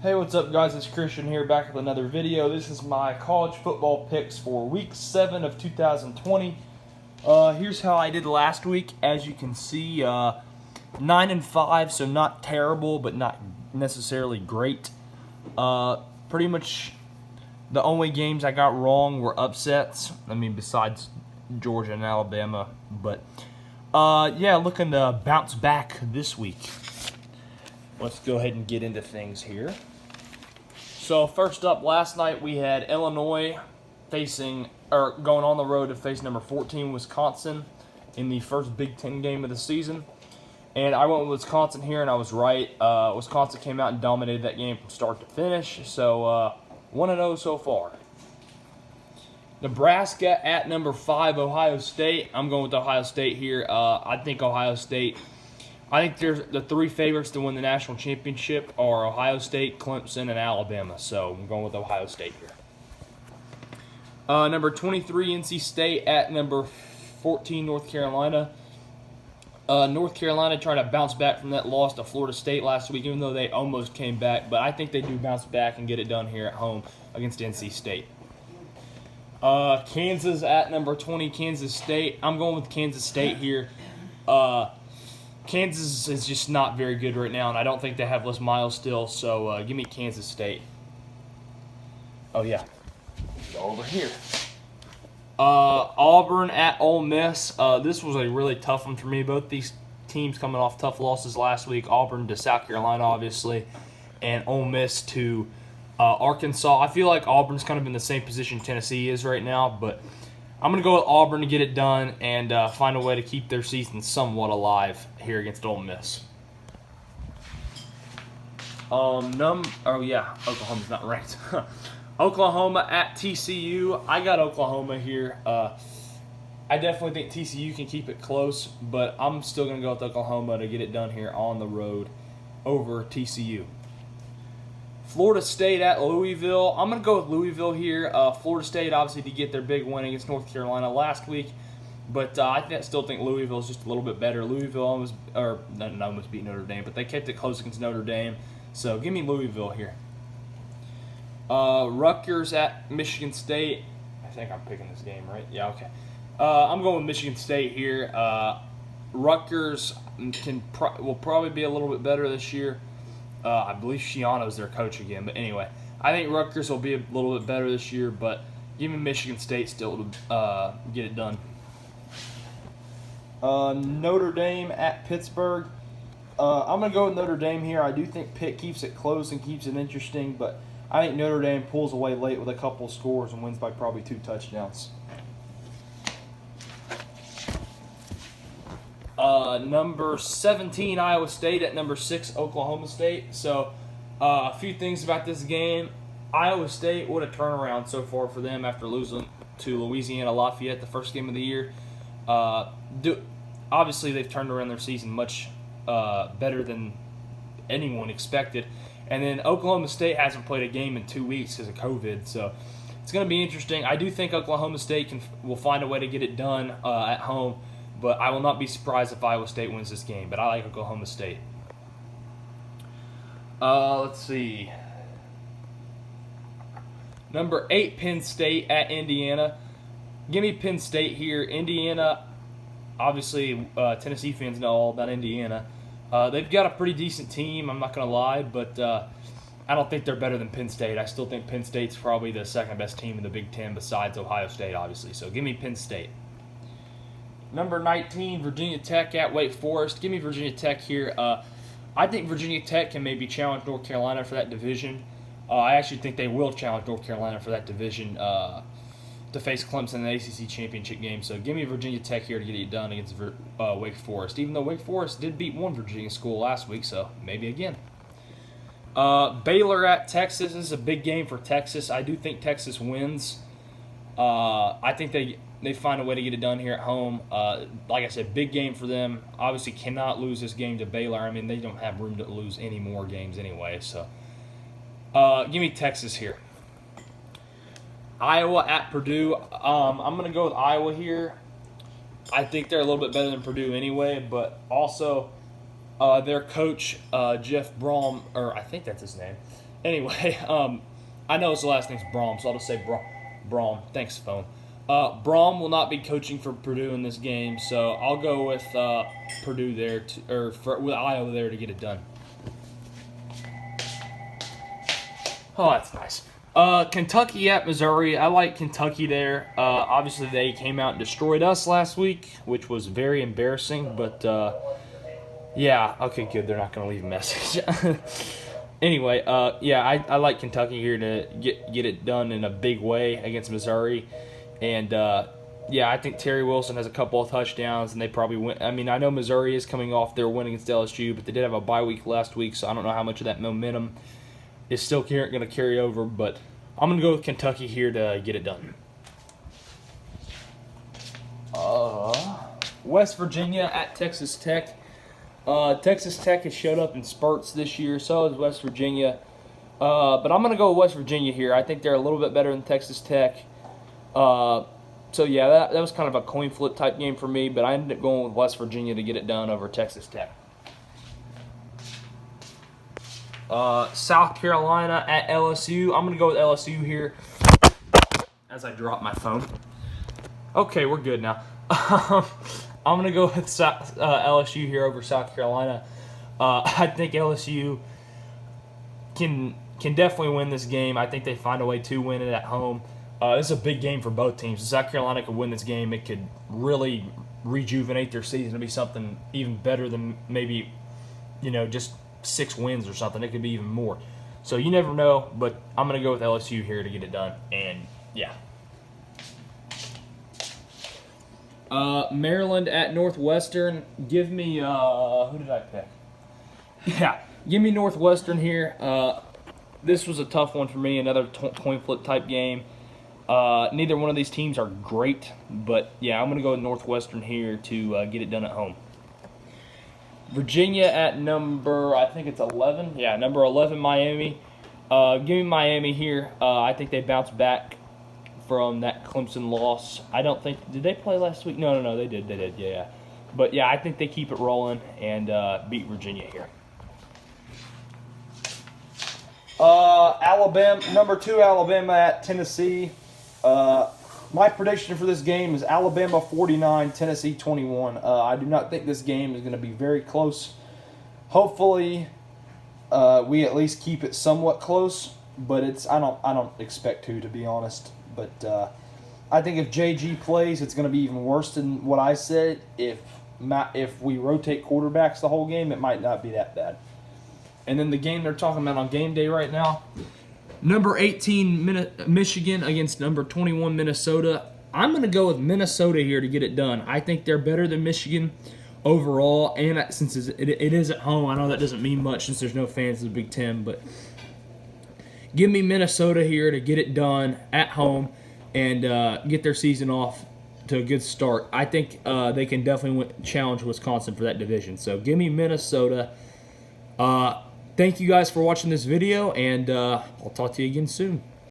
Hey, what's up guys, it's Christian here back with another video. This is my college football picks for week 7 of 2020. Here's how I did last week. As you can see, 9-5, so not terrible, but not necessarily great. Pretty much the only games I got wrong were upsets. I mean, besides Georgia and Alabama. But, yeah, looking to bounce back this week. Let's go ahead and get into things here. So first up, last night we had Illinois going on the road to face number 14 Wisconsin in the first Big Ten game of the season. And I went with Wisconsin here, and I was right. Wisconsin came out and dominated that game from start to finish. So 1-0 so far. Nebraska at number 5 Ohio State. I'm going with Ohio State here. I think there's the three favorites to win the national championship are Ohio State, Clemson, and Alabama. So I'm going with Ohio State here. Number 23, NC State at number 14, North Carolina. North Carolina trying to bounce back from that loss to Florida State last week, even though they almost came back. But I think they do bounce back and get it done here at home against NC State. Kansas at number 20, Kansas State. I'm going with Kansas State here. Kansas is just not very good right now, and I don't think they have Les Miles still, so give me Kansas State. Oh, yeah. Go over here. Auburn at Ole Miss. This was a really tough one for me. Both these teams coming off tough losses last week. Auburn to South Carolina, obviously, and Ole Miss to Arkansas. I feel like Auburn's kind of in the same position Tennessee is right now, but I'm going to go with Auburn to get it done and find a way to keep their season somewhat alive here against Ole Miss. Oklahoma's not ranked. Oklahoma at TCU. I got Oklahoma here. I definitely think TCU can keep it close, but I'm still going to go with Oklahoma to get it done here on the road over TCU. Florida State at Louisville. I'm going to go with Louisville here. Florida State, obviously, to get their big win against North Carolina last week. But I still think Louisville is just a little bit better. Louisville almost beat Notre Dame, but they kept it close against Notre Dame. So give me Louisville here. Rutgers at Michigan State. I think I'm picking this game, right? Yeah, okay. I'm going with Michigan State here. Rutgers will probably be a little bit better this year. I believe Shiano's their coach again. But anyway, I think Rutgers will be a little bit better this year, but give me Michigan State still to get it done. Notre Dame at Pittsburgh. I'm going to go with Notre Dame here. I do think Pitt keeps it close and keeps it interesting, but I think Notre Dame pulls away late with a couple scores and wins by probably 2 touchdowns. Number 17, Iowa State at number 6, Oklahoma State. So, a few things about this game. Iowa State, what a turnaround so far for them after losing to Louisiana Lafayette the first game of the year. Obviously, they've turned around their season much better than anyone expected. And then Oklahoma State hasn't played a game in 2 weeks because of COVID, so it's going to be interesting. I do think Oklahoma State will find a way to get it done at home. But I will not be surprised if Iowa State wins this game. But I like Oklahoma State. Let's see. Number 8, Penn State at Indiana. Give me Penn State here. Indiana, obviously, Tennessee fans know all about Indiana. They've got a pretty decent team, I'm not going to lie. But I don't think they're better than Penn State. I still think Penn State's probably the second best team in the Big Ten besides Ohio State, obviously. So give me Penn State. Number 19, Virginia Tech at Wake Forest. Give me Virginia Tech here. I think Virginia Tech can maybe challenge North Carolina for that division. I actually think they will challenge North Carolina for that division to face Clemson in the ACC championship game. So give me Virginia Tech here to get it done against Wake Forest, even though Wake Forest did beat one Virginia school last week, so maybe again. Baylor at Texas. This is a big game for Texas. I do think Texas wins. I think they find a way to get it done here at home. Like I said, big game for them. Obviously cannot lose this game to Baylor. I mean, they don't have room to lose any more games anyway. So give me Texas here. Iowa at Purdue. I'm going to go with Iowa here. I think they're a little bit better than Purdue anyway, but also their coach, Jeff Brom, or I think that's his name, Anyway, I know his last name's Braum, so I'll just say Braum. Thanks, phone. Braum will not be coaching for Purdue in this game, so I'll go with Purdue there, with Iowa there to get it done. Oh, that's nice. Kentucky at Missouri. I like Kentucky there. Obviously, they came out and destroyed us last week, which was very embarrassing. But, yeah. Okay, good. They're not going to leave a message. Anyway, yeah, I like Kentucky here to get it done in a big way against Missouri. And, yeah, I think Terry Wilson has a couple of touchdowns, and they probably win. I mean, I know Missouri is coming off their win against LSU, but they did have a bye week last week, so I don't know how much of that momentum is still going to carry over, but I'm going to go with Kentucky here to get it done. West Virginia at Texas Tech. Texas Tech has showed up in spurts this year, so has West Virginia. But I'm going to go with West Virginia here. I think they're a little bit better than Texas Tech. So, yeah, that was kind of a coin flip type game for me, but I ended up going with West Virginia to get it done over Texas Tech. South Carolina at LSU. I'm going to go with LSU here as I drop my phone. Okay, we're good now. I'm going to go with LSU here over South Carolina. I think LSU can definitely win this game. I think they find a way to win it at home. This is a big game for both teams. If South Carolina could win this game, it could really rejuvenate their season to be something even better than maybe, just 6 wins or something. It could be even more. So you never know, but I'm going to go with LSU here to get it done. And, yeah. Maryland at Northwestern. Give me, who did I pick? Yeah, give me Northwestern here. This was a tough one for me, another coin flip type game. Neither one of these teams are great, but, yeah, I'm going to go with Northwestern here to get it done at home. Virginia at number, I think it's 11. Yeah, number 11, Miami. Give me Miami here. I think they bounced back from that Clemson loss. I don't think, did they play last week? No, they did, yeah. But, yeah, I think they keep it rolling and beat Virginia here. Alabama, number 2, Alabama at Tennessee. My prediction for this game is Alabama 49, Tennessee 21. I do not think this game is going to be very close. Hopefully, we at least keep it somewhat close, but I don't expect to be honest. But I think if JG plays, it's going to be even worse than what I said. If we rotate quarterbacks the whole game, it might not be that bad. And then the game they're talking about on game day right now, number 18 Michigan against number 21 Minnesota. I'm going to go with Minnesota here to get it done. I think they're better than Michigan overall, and since it is at home, I know that doesn't mean much since there's no fans in the Big Ten, but give me Minnesota here to get it done at home and get their season off to a good start. I think they can definitely challenge Wisconsin for that division. So give me Minnesota. Thank you guys for watching this video, and I'll talk to you again soon.